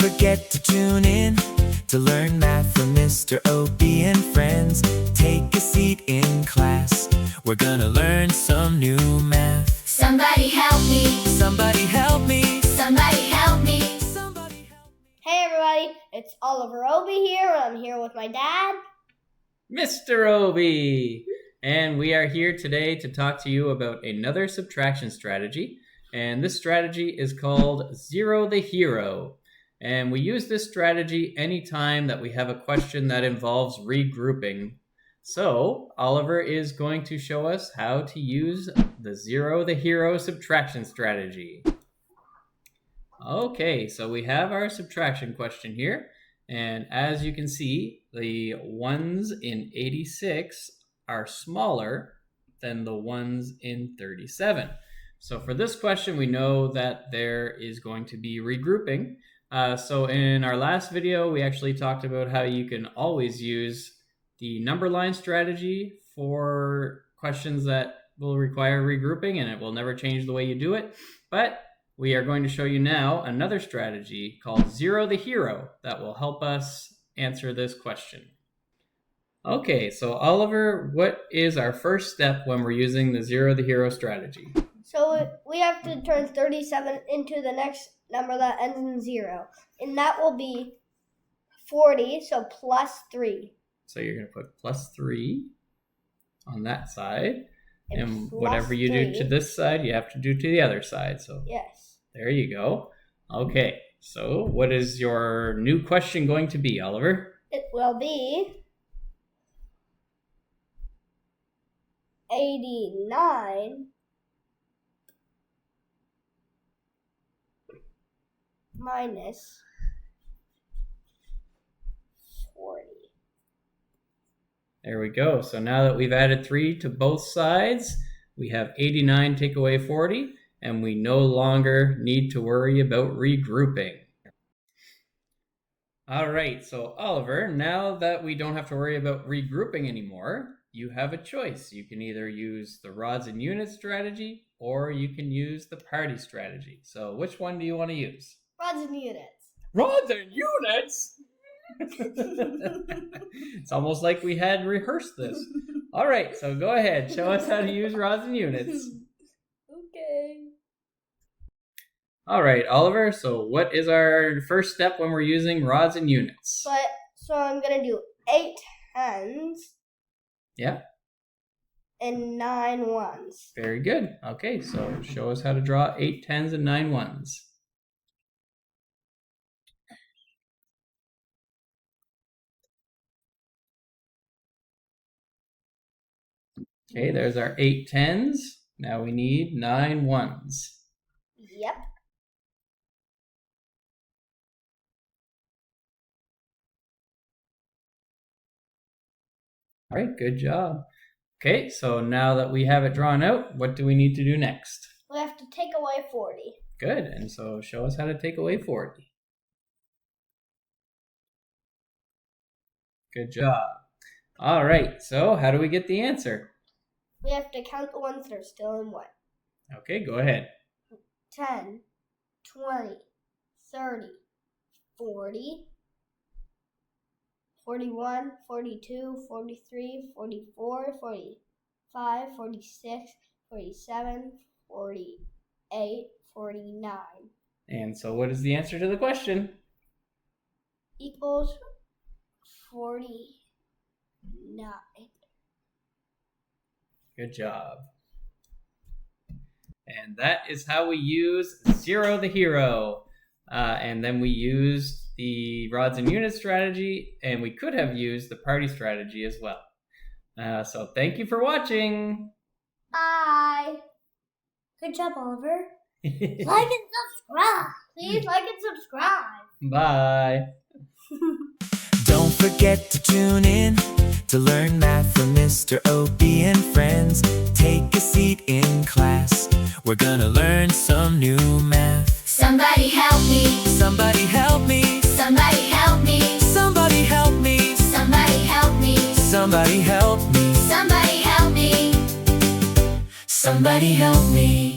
forget to tune in to learn math from Mr. Aube and friends. Take a seat in class. We're gonna learn some new math. Somebody help me. Somebody help me. Somebody help me. Somebody help me. Hey everybody, it's Oliver Aube here. I'm here with my dad, Mr. Aube, and we are here today to talk to you about another subtraction strategy, and this strategy is called Zero the Hero. And we use this strategy anytime that we have a question that involves regrouping. So Oliver is going to show us how to use the Zero the Hero subtraction strategy. Okay, so we have our subtraction question here, and as you can see, the ones in 86 are smaller than the ones in 37. So for this question, we know that there is going to be regrouping. So in our last video, we actually talked about how you can always use the number line strategy for questions that will require regrouping, and it will never change the way you do it. But we are going to show you now another strategy called Zero the Hero that will help us answer this question. Okay, so Oliver, what is our first step when we're using the Zero the Hero strategy? so we have to turn 37 into the next number that ends in 0. And that will be 40, so plus 3. So you're going to put plus 3 on that side. And plus whatever you 3. do to this side, you have to do to the other side. So Yes. there you go. Okay, so what is your new question going to be, Oliver? It will be 89 minus 40. There we go. So now that we've added 3 to both sides, we have 89 take away 40, and we no longer need to worry about regrouping. All right, so Oliver, now that we don't have to worry about regrouping anymore, you have a choice. You can either use the rods and units strategy, or you can use the party strategy. So which one do you want to use? Rods and units. Rods and units? It's almost like we had rehearsed this. All right, so go ahead. Show us how to use rods and units. Okay. All right, Oliver, so what is our first step when we're using rods and units? So I'm going to do 8 tens Yeah, and 9 ones. very good. Okay, so show us how to draw 8 tens and 9 ones. Okay, there's our 8 tens. Now we need 9 ones. Yep. All right, good job. Okay, so now that we have it drawn out, what do we need to do next? We have to take away 40. Good, and so show us how to take away 40. Good job. All right, so how do we get the answer? We have to count the ones that are still in 1. Okay, go ahead. 10, 20, 30, 40, 41, 42, 43, 44, 45, 46, 47, 48, 49. And so what is the answer to the question? Equals 49. Good job. And that is how we use Zero the Hero. And then we used the rods and units strategy, and we could have used the party strategy as well. So thank you for watching. Bye. Good job, Oliver. Like and subscribe. Please like and subscribe. Bye. Don't forget to tune in to learn math from Mr. Aube and friends. Take a seat in class. We're gonna learn some new math. Somebody help me. Somebody help me. Somebody help me. Somebody help me. Somebody help me. Somebody help me. Somebody help me. Somebody help me.